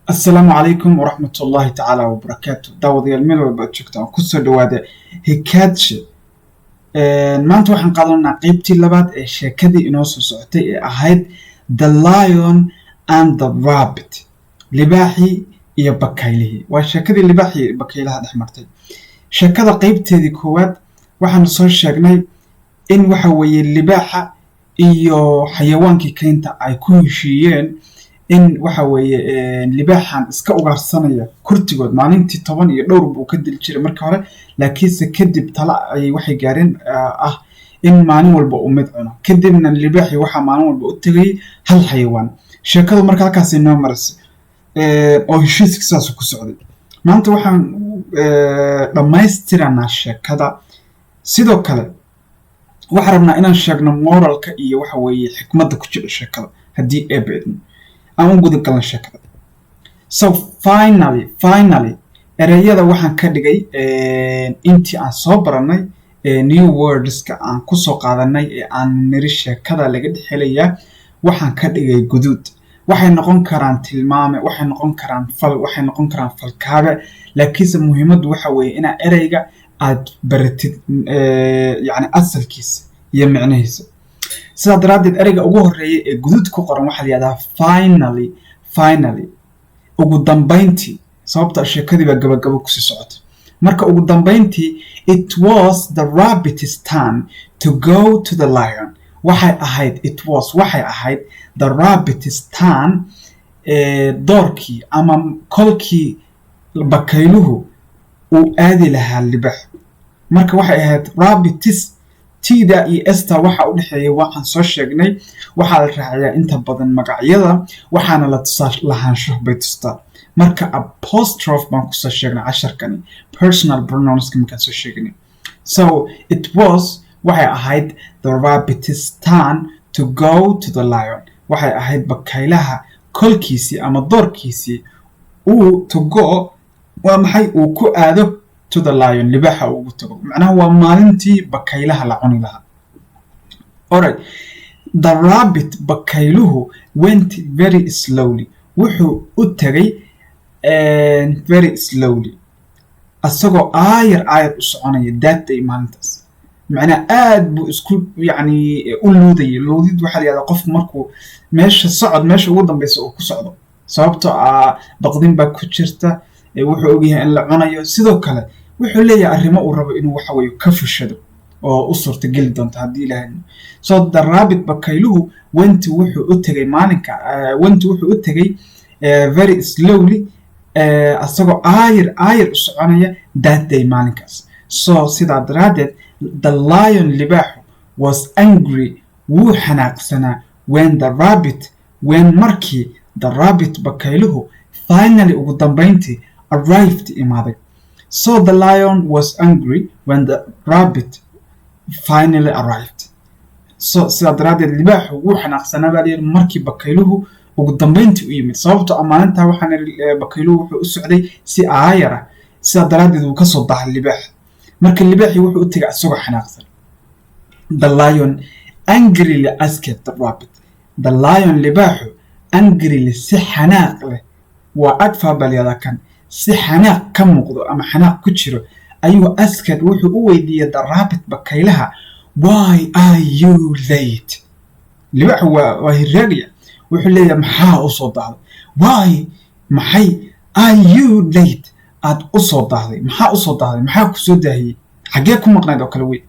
السلام عليكم ورحمة الله تعالى وبركاته. داود يالميل وبأتشكتا وكسر دوادة هيكاتش. ما أنتوا حنقالنا قيبتي اللبات شاكدي إنوسو سعتي أهيد The Lion and the Rabbit لباحي إيا بكايله وشاكدي لباحي بكايلها دحمرتي شاكدا قيبتي ذي كواد وحن صور شاكناي إن وحوي اللباحة إيو حيوانكي كينتا أي كوشيين in waxa weeye libaaxan iska ugaarsanaya kurtigood maalintii 10 iyo dhowr buu ka dil jiray marka hore laakiinse kadib tala ay waxay gaareen in maalin walba uu mid cuno kadibna libaaxi waxa maalin walba u tagay hal xayawaan sheekadu marka halkaas inoo marisay oo heshiiskiisaas ku socday maanta waxaan dhamaystiranaa sheekada sidoo kale waxaan rabnaa inaan sheegno moralka iyo waxa weeye xikmadda ku jira sheekada hadii ay beedno aan gudan kalan sheekada. So finally erayada waxaan ka dhigay intii aan soo baranay new wordska aan ku soo qaadanay ee aan niri sheekada laga dhexelaya waxaan ka dhigay guduud waxay noqon karaan tilmaame waxay noqon karaan fal waxay noqon karaan falkaabe laakiinse muhiimadu waxa weeye in erayga aad baratid yani asalkiisa iyo macnihiisa sidaa daraadeed erayga ugu horeeya ee guduud ku qoran waxa la yiraahdaa finally ugu dambeyntii sababta sheekadii baa gabagabo ku sii socota marka ugu dambeyntii it was the rabbit's turn to go to the lion waxay ahayd the rabbit's turn doorkii ama kolkii bakayluhu uu aadi lahaa libaax marka waxay ahayd rabbit's tida iyo esta waxa u dhaxeeyay waxaan soo sheegnay waxa la raaciyaa inta badan magacyada waxaana la tusaa lahaansho bay tustaa marka apostrophe baan ku soo sheegnay casharkani personal pronouns kan soo sheegnay so it was waxay ahayd the rabbit's turn to go to the lion waxay ahayd bakaylaha kolkiisi ama doorkiisi to go waa maxay uu ku aado to the lion libaaxa ugu tago macnaha waa maalintii bakaylaha la cuni lahaa alright the rabbit bakayluhu went very slowly wuxuu u tagay very slowly asagoo aayar u soconaya daatay maalintaas macnaha aad buu isku yani u luudayay luudid waxa la yiraahdaa qof markuu meesha ugu dambaysa uu ku socdo sababtoo baqdin baa ku jirta wuxuu ogyahay in la cunayo sidoo kale wuxuu leeyahay arrimo uu rabo inuu waxa weeye ka fushado oo u suurta gali doonto hadii ilaahay so the rabbit bakayluhu wuxuu u tagay very slowly asagoo aayar u soconaya that day maalinkaas so sidaa daraadeed the lion libaaxu was angry wuu xanaaqsanaa markii the rabbit bakayluhu finally ugu dambeyntii arrived imaaday so the lion was angry when the rabbit finally arrived so sidaa daraadeed libaaxu wuu xanaaqsanaa baa leeyahay markii bakayluhu ugu dambeyntii u yimid sababtoo maalintaa waxaan bakayluhu wuxuu u socday si aayara sidaa daraadeed uu ka soo dahay libaaxa marka libaaxii wuxuu u tagay asagoo xanaaqsan the lion angrily asked the rabbit the lion libaaxu angrily si xanaaq leh waa adfaa balyada kan si xanaaq ka muuqdo ama xanaaq ku jiro ayuu askad wuxuu u weydiiyay the rabbit bakaylaha why are you late libaaxu waa hiraagiya wuxuu leeyahay maxaa u soo dahday maxay are you late aad u soo dahday maxaa ku soo daahiyay xagee ku maqnayd oo kale wey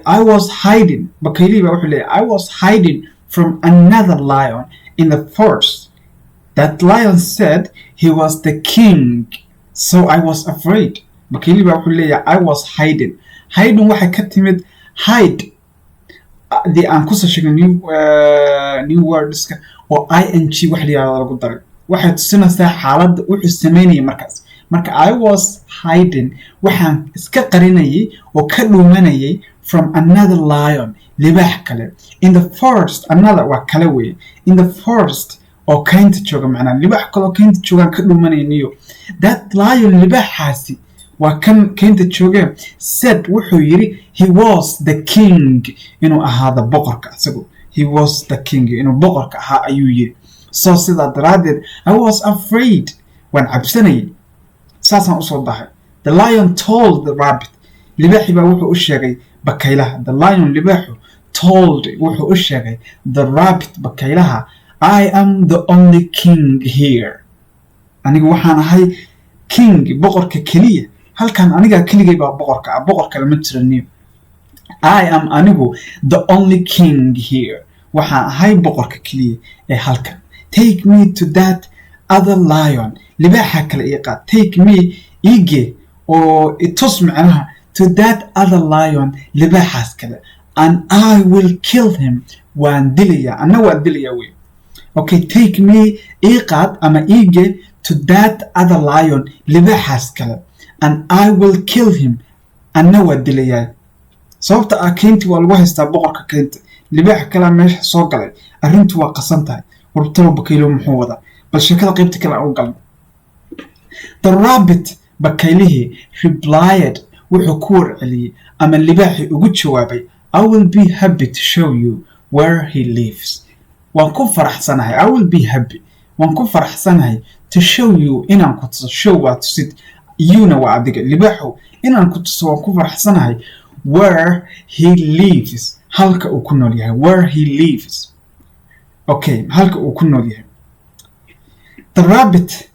I was hiding bakaylihi baa wuxuu leeyahay I was hiding from another lion in the forest that lion said he was the king so I was afraid bakaylihi baa wuxuu leeyahay I was hiding waxay ka timid hide aan ku soo sheegnay new wordska oo ing wax la yiraahdo lagu daray waxay tusinaysaa xaaladda wuxuu sameeyay marka I was hiding waxaan iska qarinayay oo ka dhuumanayay from another lion libaax kale in the forest another waa kale weeye in the forest oo kaynta jooga macnaa libaax kale oo kaynta joogaan ka dhuumanayniyo that lion libaaxaasi waa kan kaynta jooga said wuxuu yiri he was the king inuu ahaado boqorka asagoo he was the king inuu boqorka ahaa ayuu yiri so sidaa daraaddeed I was afraid waan cabsanayay saasaan usoo dahay the lion told the rabbit libaaxi baa wuxuu u sheegay bakaylaha the lion libaaxu told wuxuu u sheegay the rabbit bakaylaha I am the only king here anigu waxaan ahay king boqorka keliya halkan aniga keligay baa boqorka ah boqorka lama jiraniyo I am anigu the only king here waxaan ahay boqorka keliya ee halkan take me to that other lion libaaxa kale ii qaad take me ige oo itus macnaha to that other lion libaaxaas kale and I will kill him waan dilaya anna waan dilaya wey okay take me ii qaad ama ige to that other lion libaaxaas kale and I will kill him anna waan dilaya sababta ah keenti waa lagu haystaa boqorka keenta libaax kale meesha soo galay arrintu waa qasan tahay warbtalo bakaylo muxuu wada bal sheekada qaybta kale u gal the rabbit bakaylihi replied wuxuu ku warceliyay ama libaaxi ugu jawaabay I will be happy to show you where he lives waan ku faraxsanahay I will be happy waan ku faraxsanahay to show you inaan ku tuso show waa tusid you-na waa adiga libaaxu inaan ku tuso waan ku faraxsanahay where he lives halka uu ku nool yahay where he lives okay halka uu ku nool yahay the rabbit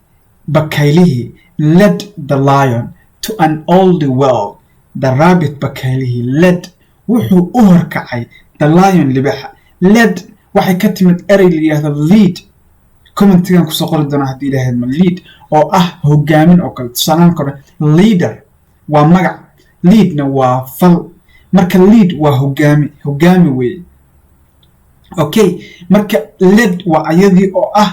bakaylihi led the lion to an old well the rabbit bakaylihi led wuxuu u horkacay the lion libaxa led waxay ka timid erey la yiraahdo lead commentigan kusoo qori doona haddii ilaahayd ma lead oo ah hogaamin oo kale tusaalaan kore leader waa magac leadna waa fal marka lead waa hogaami weeye okay marka led waa ayadii oo ah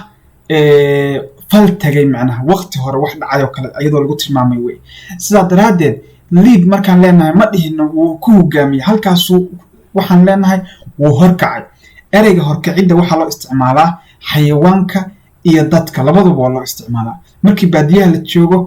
fal tagay macnaha waqti hore wax dhacay oo kale ayadoo lagu tilmaamay weeye sidaa daraaddeed lead markaan leenahay ma dhihino wuu ku hogaamiyey halkaasuu waxaan leenahay wuu horkacay ereyga horkacidda waxaa loo isticmaalaa xayawaanka iyo dadka labaduba waa loo isticmaalaa markii baadiyaha la joogo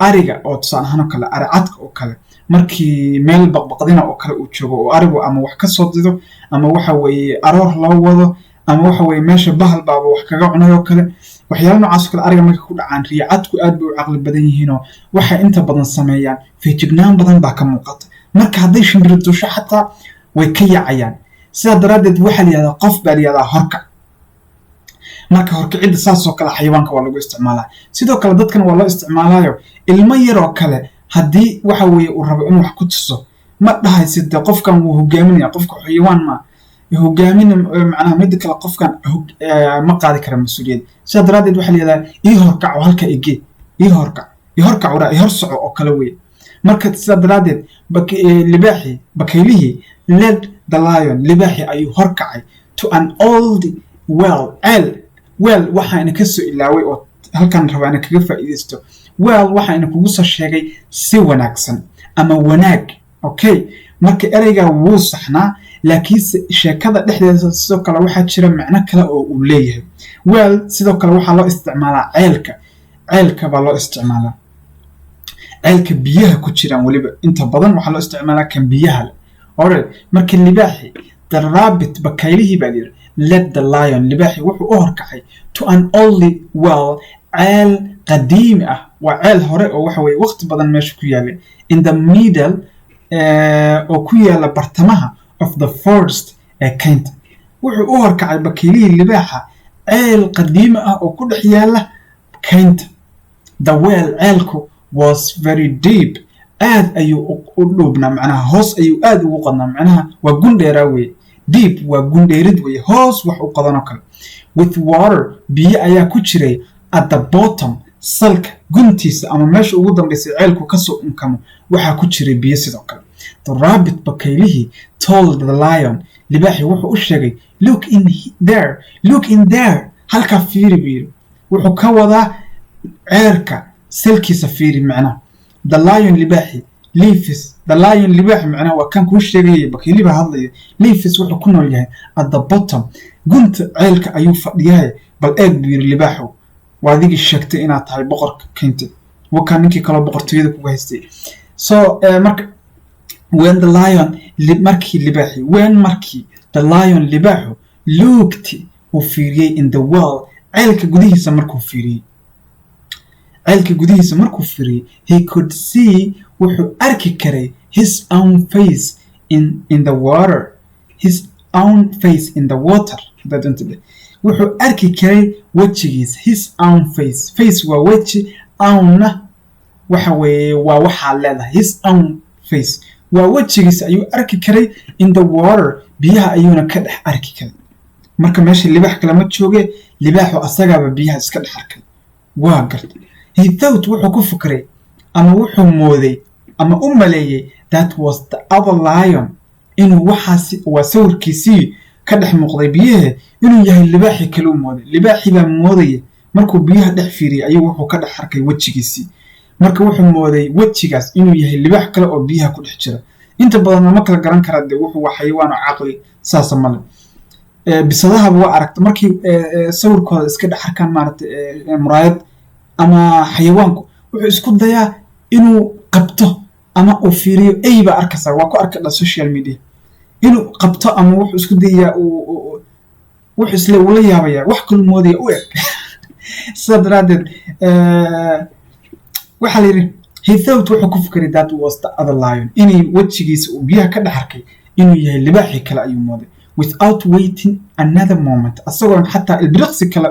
ariga oo tusaale ahaan oo kale ari cadka oo kale markii meel baqbaqdina oo kale uu joogo oo arigu ama wax ka soo dido ama waxa weeye aroor loo wado ama waxa weeye meesha bahal baaba wax kaga cunay oo kale waxyaalo noocaas oo kale ariga markay ku dhacaan riyacadku aad bay u caqli badan yihiinoo waxay inta badan sameeyaan feejignaan badan baa ka muuqata marka hadday shimbiro duusho xataa way ka yaacayaan sidaa daraaddeed waxaa la yihahdaa qof baa la yihahdaa horkac marka horkacidda saas oo kale xayawaanka waa lagu isticmaalaa sidoo kale dadkan waa loo isticmaalaayo ilmo yar oo kale haddii waxa weeye uu rabo inuu wax ku tuso ma dhahaysid dee qofkan wuu hogaaminaya qofka xayawaan ma hogaamin macnaha mid kale qofkan ma qaadi kara mas'uuliyad sidaa daraaddeed waxaa la yihahdaa ii horkac oo halka ige ii horkac ii hor soco oo kale weeye marka sidaa daraaddeed libaaxi bakaylihii led the lion libaaxi ayuu horkacay to an old well waxaana ka soo ilaaway oo halkan rabaana kaga faa'iideysto well waxaana kugu soo sheegay si wanaagsan ama wanaag okay marka ereyga wuu saxnaa laakiin sheekada dhexdeeda sidoo kale waxaa jira macno kale oo uu leeyahay well sidoo kale waxaa loo isticmaalaa ceelka baa loo isticmaalaa ceelka biyaha ku jiraan waliba inta badan waxaa loo isticmaalaa kan biyaha leh alright marka libaaxi the rabbit bakaylihii baa yiri led the lion libaaxi wuxuu u horkacay to an old well ceel qadiimi ah waa ceel hore oo waxa weeye waqti badan meesha ku yaala in the middle oo ku yaala bartamaha of the forest ee kaynta wuxuu u horkacay bakaylihii libaaxa ceel qadiimi ah oo ku dhex yaala kaynta the well ceelku was very deep aad ayuu u dhuubnaa macnaha hoos ayuu aad ugu qodnaa macnaha waa gundheeraa weeye deep waa gundheerid weeye hoos wax u qodanoo kale with water biyo ayaa ku jiray at the bottom salka guntiisa ama meesha ugu dambaysay ceelku kasoo unkamo waxaa ku jiray biyo sidoo kale the rabbit bakaylihii told the lion libaaxi wuxuu u sheegay look in there halkaa fiiri biiri wuxuu ka wadaa ceerka salkiisa fiiri macnaha the lion libaaxi the lion libaaxi macnaha waa kan kuu sheegayay bakayli baa hadlaya leafis wuxuu ku nool yahay at the bottom gunta ceelka ayuu fadhiyahay bal eeg buu yiri libaaxu waa adigii sheegtay inaad tahay boqorka keenta wakaa ninkii kaloo boqortooyada kugu haystay so marka when the lion markii the lion libaaxu looked uu fiiriyey in the well ceelka gudihiisa markuu fiiriyey he could see wuxuu arki karay his own face in the water wuxuu arki karay wejigiisa his own face waa weji ownna waxa weeye waa waxaa leedahay his own face waa wejigiisa ayuu arki karay in the water biyaha ayuuna ka dhex arki karay marka meesha libaax kale ma jooge libaaxu asagaaba biyaha iska dhex arkay waa gartay he thought wuxuu ku fikray ama wuxuu mooday ama u maleeyay that was the other lion inuu waxaasi waa sawirkiisii ka dhex muuqday biyaha inuu yahay libaaxi kale u mooday libaaxi baa moodaya markuu biyaha dhex fiiriyay ayuu wuxuu ka dhex arkay wejigiisii marka wuxuu mooday wejigaas inuu yahay libaax kale oo biyaha ku dhex jira inta badan ma kala garan karaa dee wuxuu waa xayawaan oo caqli saasa male bisadahaba waa aragta markii sawirkooda iska dhex arkaan maaragtay muraayad ama xayawaanku wuxuu isku dayaa inuu qabto ama uu fiiriyo baa arkaysaa waa ku arkay social media inuu qabto ama wuxuu isku dayaa wuxuu isla ula yaabayaa wax kale moodaya u eg sida daraadeed waxaa la yidhi he thought wuxuu ku fikiray that was the other lion inay wejigiisa uu biyaha ka dhex arkay inuu yahay libaaxii kale ayuu mooday without waiting another moment asagoon xataa ilbiriqsi kale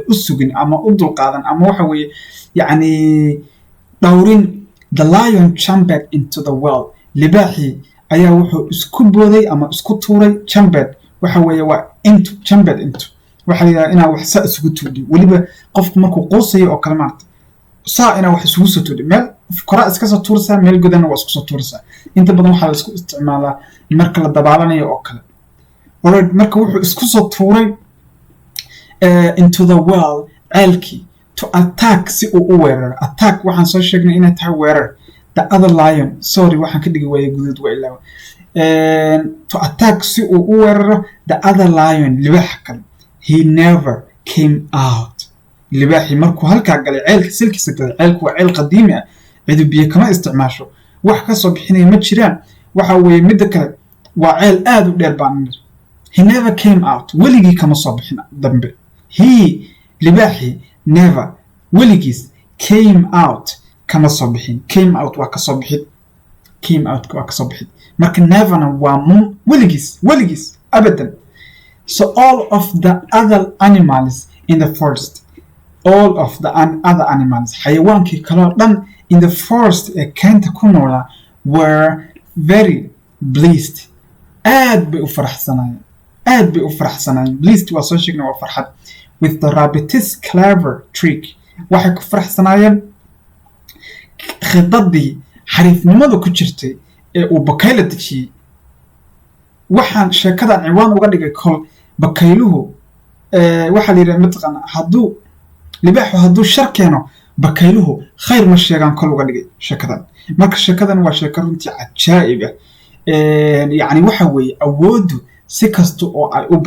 u sugin ama u dulqaadan ama waxa weeye yacni dhowrin the lion jumped into the well libaaxii ayaa wuxuu isku booday ama isku tuuray jumped waxa weeye waa jumped into waxa la yidhaha inaa wax saa isugu tuudhi weliba qofku markuu quusayo oo kale maarta saa inaa wax isugu soo tuudhi meel koraa iska soo tuuraysaa meel godana waa isku soo tuuraysaa inta badan waxaa la isku isticmaalaa marka la dabaalanayo oo kale alright marka wuxuu isku soo tuuray into the well ceelkii to attack si uu u weeraro attack waxaan soo sheegnay inay tahay weerar the other lion sorry waxaan ka dhigi waayay guduud waa ilaawa to attack si uu u weeraro the other lion libaaxa kale he never came out libaaxii markuu halkaa galay ceelka silkiisa galay ceelku waa ceel qadiimi ah cidu biyo kama isticmaasho wax ka soo bixinaya ma jiraan waxa weeye midda kale waa ceel aad u dheer baan nir he never came out weligii kama soo bixin dambe he libaaxii never weligiis came out kama soo bixin came out waa ka soo bixid marka neverna waa weligiis abadan so all of the other animals in the forest all of the other animals xayawaankii kaloo dhan in the forest ee keenta ku noolaa were very pleased aad bay u faraxsanaayeen pleased waa soo sheegnay waa farxad with the rabbit's clever trick waxay ku faraxsanaayeen khidadii xariifnimada ku jirtay ee uu bakayla dejiyey waxaan sheekadan ciwaan uga dhigay kol bakayluhu waxaa la yidhaha mataqaana libaaxu hadduu shar keeno bakayluhu khayr ma sheegaan kol uga dhigay sheekadan marka sheekadan waa sheeko runtii cajaa'ib ah yacni waxa weeye awooddu si kasta oo ay u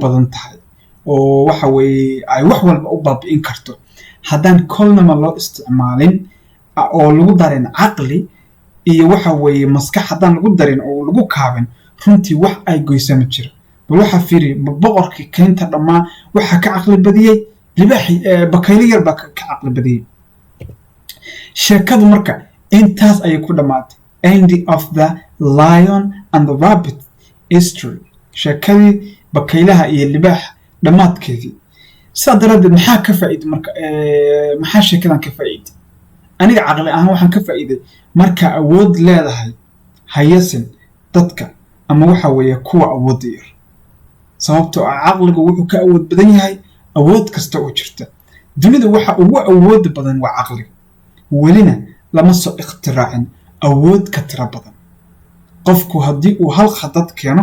badan tahay oo waxa weeye ay wax walba u baabi'in karto haddaan kolnama loo isticmaalin oo lagu darin caqli iyo waxa weeye maskax haddaan lagu darin oo lagu kaabin runtii wax ay goysa ma jiro bal waxaa fiiri boqorkii keynta dhammaan waxaa ka caqli badiyey libaaxi bakaylo yar baa ka caqli badiyey sheekadu marka intaas ayay ku dhammaatay end of the lion and the rabbit history sheekadii bakaylaha iyo libaaxa dhammaadkeedii sidaa daraaddeed maxaa ka faa'iiday marka maxaa sheekadan ka faa'iiday aniga caqli ahaan waxaan ka faa'iiday marka awood leedahay hayasin dadka ama waxa weeye kuwa awoodda yar sababtoo ah caqligu wuxuu ka awood badan yahay awood kasta oo jirta dunida waxa ugu awood badan waa caqliga welina lama soo ikhtiraacin awood ka tira badan qofku haddii uu hal khadad keeno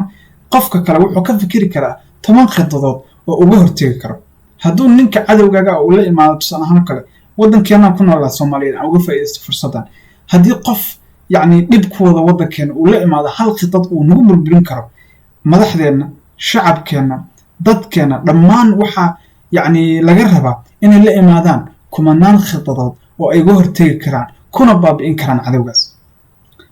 qofka kale wuxuu ka fikiri karaa 10 khadadood oo uga hortegi karo hadduu ninka cadowgaaga uu la imaado tusaale ahaan kale waddankeena ku noolaa Soomaaliyeed aan uga faa'iideysto fursadan haddii qof yacni dhibkooda waddankeena uu la imaado hal khadad uu nagu burburin karo madaxdeena shacabkeena dadkeena dhammaan waxa yacni laga rabaa inay la imaadaan kumanaan khadadood oo ay uga hortegi karaan kuna baabi'in karaan cadowgaas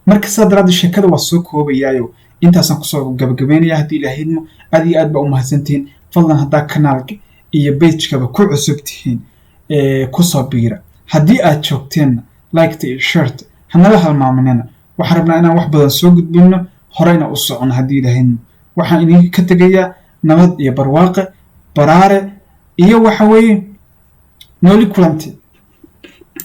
marka sidaa daraaddeed sheekada waa soo koobayaayo intaasaan kusoo gabagabeynaya haddii ilaahidmo aad iyo aad baa u mahadsantihiin fadlan haddaa kanaalka iyo pagekaba ku cusub tihiin kusoo biira. haddii aad joogteenna liketa iyo shareta hanala halmaaminina. waxaan rabnaa inaan wax badan soo gudbino, horeyna u socono haddii ilahayno. waxaan idinka tegayaa nabad iyo barwaaqe, baraare iyo waxa weeye nooli kulanti.